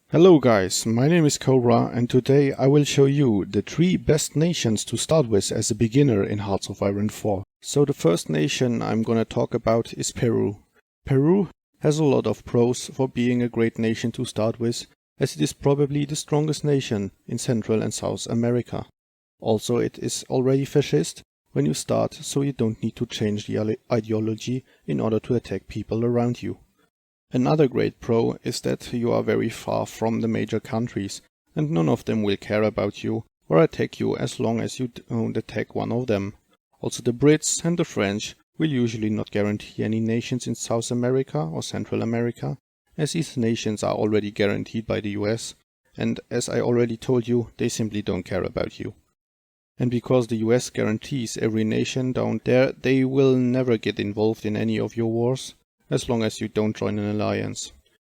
Hello guys, my name is Cobra and today I will show you the 3 best nations to start with as a beginner in Hearts of Iron 4. So the first nation I'm gonna talk about is Peru. Peru has a lot of pros for being a great nation to start with, as it is probably the strongest nation in Central and South America. Also, it is already fascist when you start, so you don't need to change the ideology in order to attack people around you. Another great pro is that you are very far from the major countries, and none of them will care about you or attack you as long as you don't attack one of them. Also, the Brits and the French will usually not guarantee any nations in South America or Central America, as these nations are already guaranteed by the US, and as I already told you, they simply don't care about you. And because the US guarantees every nation down there, they will never get involved in any of your wars, as long as you don't join an alliance.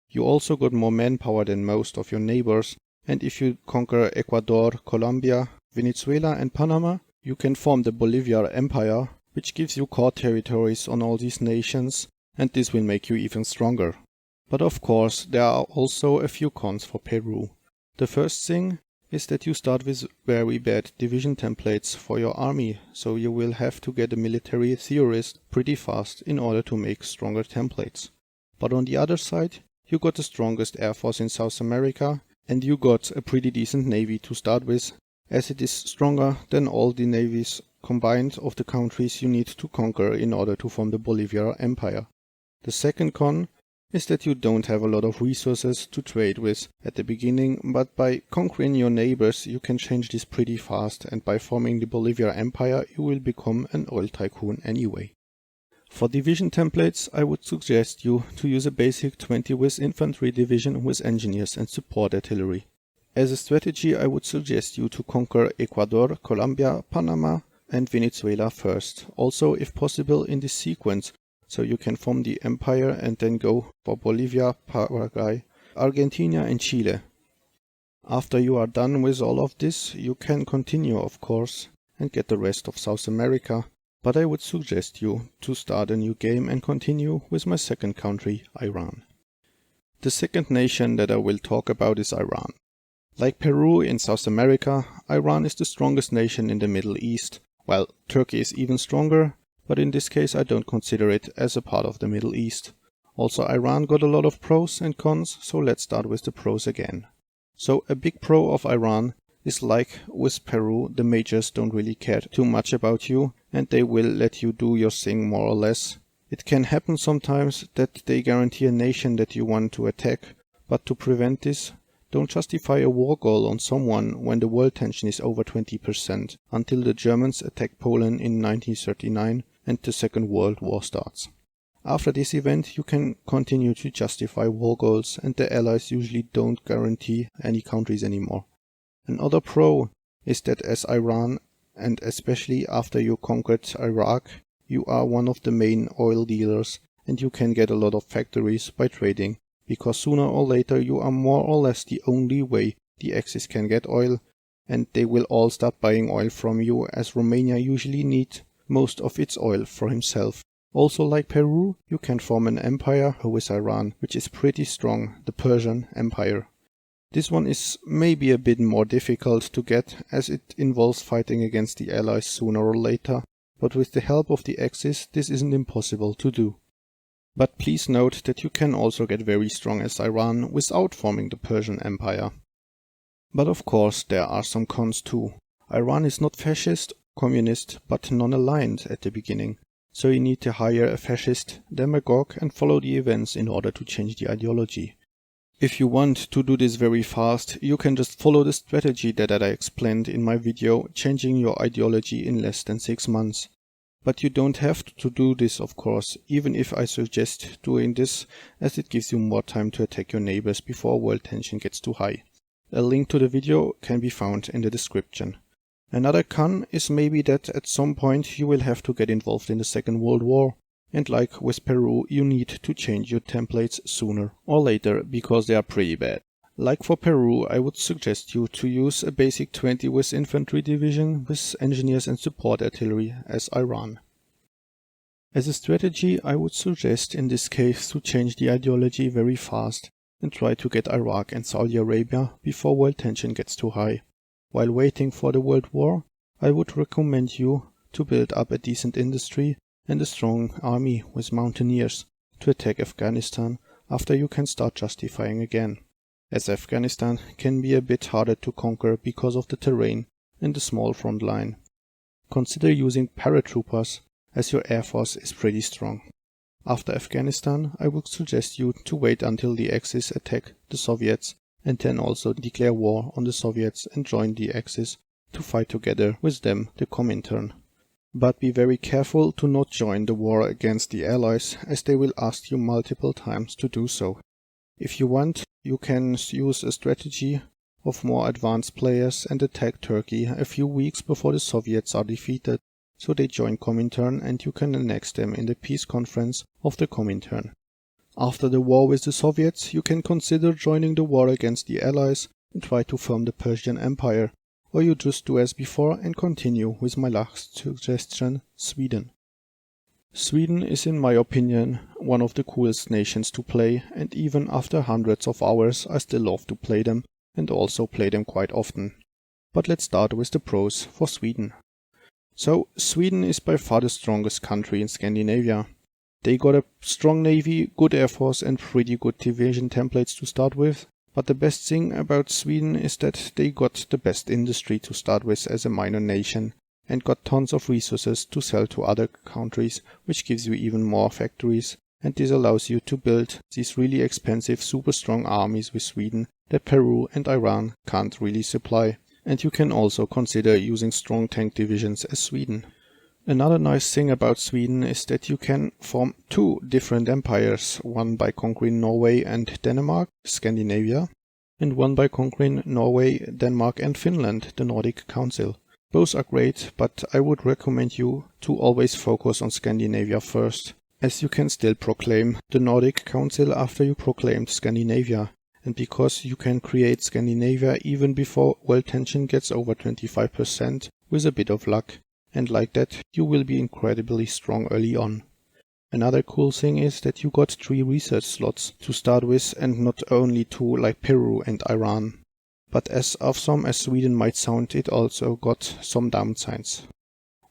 You also got more manpower than most of your neighbors, and if you conquer Ecuador, Colombia, Venezuela and Panama, you can form the Bolivia Empire, which gives you core territories on all these nations, and this will make you even stronger. But of course, there are also a few cons for Peru. The first thing is that you start with very bad division templates for your army, so you will have to get a military theorist pretty fast in order to make stronger templates. But on the other side, you got the strongest air force in South America, and you got a pretty decent navy to start with, as it is stronger than all the navies combined of the countries you need to conquer in order to form the Bolivia Empire. The second con is that you don't have a lot of resources to trade with at the beginning, but by conquering your neighbors you can change this pretty fast, and by forming the Bolivia Empire you will become an oil tycoon anyway. For division templates, I would suggest you to use a basic 20 with infantry division with engineers and support artillery. As a strategy, I would suggest you to conquer Ecuador, Colombia, Panama and Venezuela first, also if possible in this sequence, so you can form the empire and then go for Bolivia, Paraguay, Argentina and Chile. After you are done with all of this, you can continue of course and get the rest of South America, but I would suggest you to start a new game and continue with my second country, Iran. The second nation that I will talk about is Iran. Like Peru in South America, Iran is the strongest nation in the Middle East, while Turkey is even stronger, but in this case I don't consider it as a part of the Middle East. Also, Iran got a lot of pros and cons, so let's start with the pros again. So a big pro of Iran is, like with Peru, the majors don't really care too much about you and they will let you do your thing more or less. It can happen sometimes that they guarantee a nation that you want to attack, but to prevent this, don't justify a war goal on someone when the world tension is over 20%, until the Germans attack Poland in 1939 and the Second World War starts. After this event you can continue to justify war goals, and the allies usually don't guarantee any countries anymore. Another pro is that as Iran, and especially after you conquered Iraq, you are one of the main oil dealers and you can get a lot of factories by trading, because sooner or later you are more or less the only way the Axis can get oil, and they will all start buying oil from you, as Romania usually needs most of its oil for himself. Also, like Peru, you can form an empire with Iran, which is pretty strong, the Persian Empire. This one is maybe a bit more difficult to get, as it involves fighting against the Allies sooner or later, but with the help of the Axis this isn't impossible to do. But please note that you can also get very strong as Iran without forming the Persian Empire. But of course there are some cons too. Iran is not fascist, communist, but non-aligned at the beginning, so you need to hire a fascist demagogue and follow the events in order to change the ideology. If you want to do this very fast, you can just follow the strategy that I explained in my video, changing your ideology in less than 6 months. But you don't have to do this, of course, even if I suggest doing this, as it gives you more time to attack your neighbors before world tension gets too high. A link to the video can be found in the description. Another con is maybe that at some point you will have to get involved in the Second World War, and like with Peru you need to change your templates sooner or later because they are pretty bad. Like for Peru, I would suggest you to use a basic 20 with infantry division with engineers and support artillery as Iran. As a strategy, I would suggest in this case to change the ideology very fast, and try to get Iraq and Saudi Arabia before world tension gets too high. While waiting for the World War, I would recommend you to build up a decent industry and a strong army with mountaineers to attack Afghanistan after you can start justifying again, as Afghanistan can be a bit harder to conquer because of the terrain and the small front line. Consider using paratroopers, as your air force is pretty strong. After Afghanistan, I would suggest you to wait until the Axis attack the Soviets and then also declare war on the Soviets and join the Axis to fight together with them, the Comintern. But be very careful to not join the war against the Allies, as they will ask you multiple times to do so. If you want, you can use a strategy of more advanced players and attack Turkey a few weeks before the Soviets are defeated, so they join Comintern and you can annex them in the peace conference of the Comintern. After the war with the Soviets, you can consider joining the war against the Allies and try to form the Persian Empire, or you just do as before and continue with my last suggestion, Sweden. Sweden is, in my opinion, one of the coolest nations to play, and even after hundreds of hours I still love to play them and also play them quite often. But let's start with the pros for Sweden. So, Sweden is by far the strongest country in Scandinavia. They got a strong navy, good air force and pretty good division templates to start with. But the best thing about Sweden is that they got the best industry to start with as a minor nation and got tons of resources to sell to other countries, which gives you even more factories, and this allows you to build these really expensive super strong armies with Sweden that Peru and Iran can't really supply. And you can also consider using strong tank divisions as Sweden. Another nice thing about Sweden is that you can form two different empires, one by conquering Norway and Denmark, Scandinavia, and one by conquering Norway, Denmark and Finland, the Nordic Council. Both are great, but I would recommend you to always focus on Scandinavia first, as you can still proclaim the Nordic Council after you proclaimed Scandinavia, and because you can create Scandinavia even before world tension gets over 25% with a bit of luck. And like that, you will be incredibly strong early on. Another cool thing is that you got 3 research slots to start with and not only 2 like Peru and Iran. But as awesome as Sweden might sound, it also got some downsides.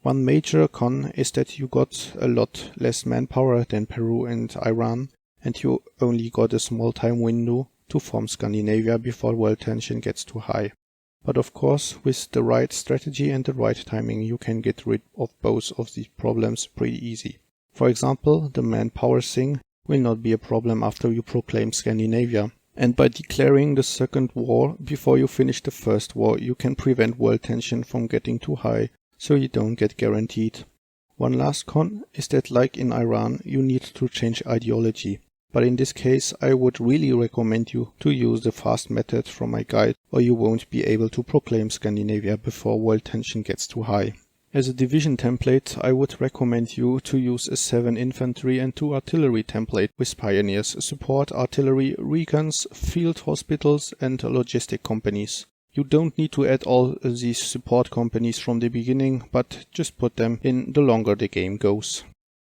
One major con is that you got a lot less manpower than Peru and Iran, and you only got a small time window to form Scandinavia before world tension gets too high. But of course, with the right strategy and the right timing, you can get rid of both of these problems pretty easy. For example, the manpower thing will not be a problem after you proclaim Scandinavia. And by declaring the second war before you finish the first war, you can prevent world tension from getting too high, so you don't get guaranteed. One last con is that, like in Iran, you need to change ideology. But in this case, I would really recommend you to use the fast method from my guide, or you won't be able to proclaim Scandinavia before world tension gets too high. As a division template, I would recommend you to use a 7 infantry and 2 artillery template with pioneers, support, artillery, recons, field hospitals and logistic companies. You don't need to add all these support companies from the beginning, but just put them in the longer the game goes.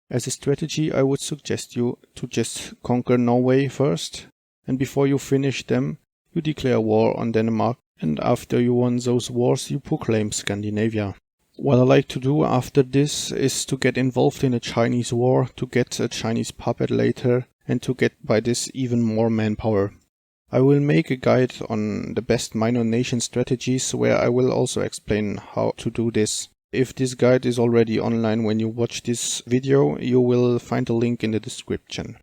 As a strategy, I would suggest you to just conquer Norway first, and before you finish them, you declare war on Denmark, and after you won those wars, you proclaim Scandinavia. What I like to do after this is to get involved in a Chinese war, to get a Chinese puppet later, and to get by this even more manpower. I will make a guide on the best minor nation strategies, where I will also explain how to do this. If this guide is already online when you watch this video, you will find a link in the description.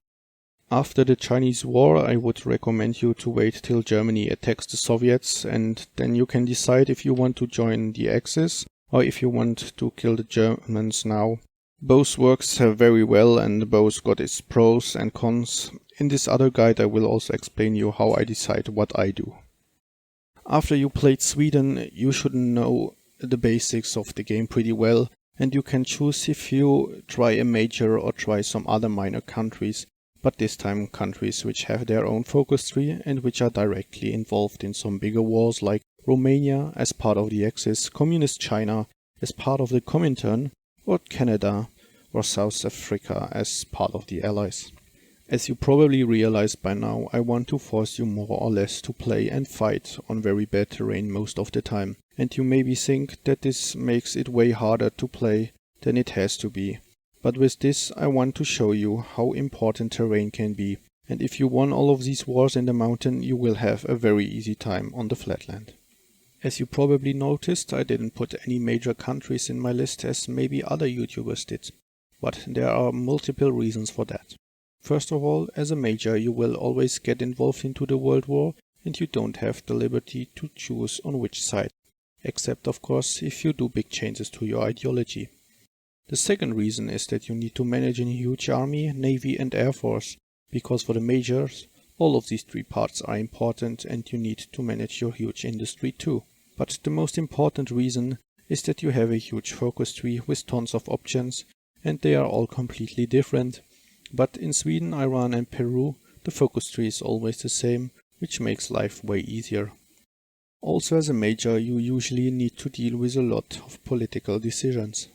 After the Chinese War, I would recommend you to wait till Germany attacks the Soviets, and then you can decide if you want to join the Axis or if you want to kill the Germans now. Both works very well and both got its pros and cons. In this other guide I will also explain you how I decide what I do. After you played Sweden, you should know the basics of the game pretty well, and you can choose if you try a major or try some other minor countries, but this time countries which have their own focus tree and which are directly involved in some bigger wars, like Romania as part of the Axis, Communist China as part of the Comintern, or Canada or South Africa as part of the Allies. As you probably realized by now, I want to force you more or less to play and fight on very bad terrain most of the time. And you maybe think that this makes it way harder to play than it has to be. But with this I want to show you how important terrain can be. And if you won all of these wars in the mountain, you will have a very easy time on the flatland. As you probably noticed, I didn't put any major countries in my list as maybe other YouTubers did. But there are multiple reasons for that. First of all, as a major you will always get involved into the world war and you don't have the liberty to choose on which side. Except of course if you do big changes to your ideology. The second reason is that you need to manage a huge army, navy and air force, because for the majors, all of these three parts are important and you need to manage your huge industry too. But the most important reason is that you have a huge focus tree with tons of options and they are all completely different. But in Sweden, Iran and Peru, the focus tree is always the same, which makes life way easier. Also as a major, you usually need to deal with a lot of political decisions.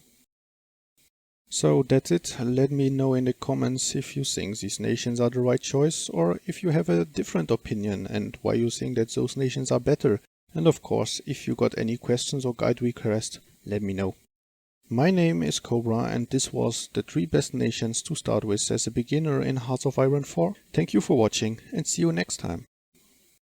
So that's it. Let me know in the comments if you think these nations are the right choice or if you have a different opinion and why you think that those nations are better. And of course, if you got any questions or guide requests, let me know. My name is Cobra and this was the 3 best nations to start with as a beginner in Hearts of Iron 4. Thank you for watching and see you next time.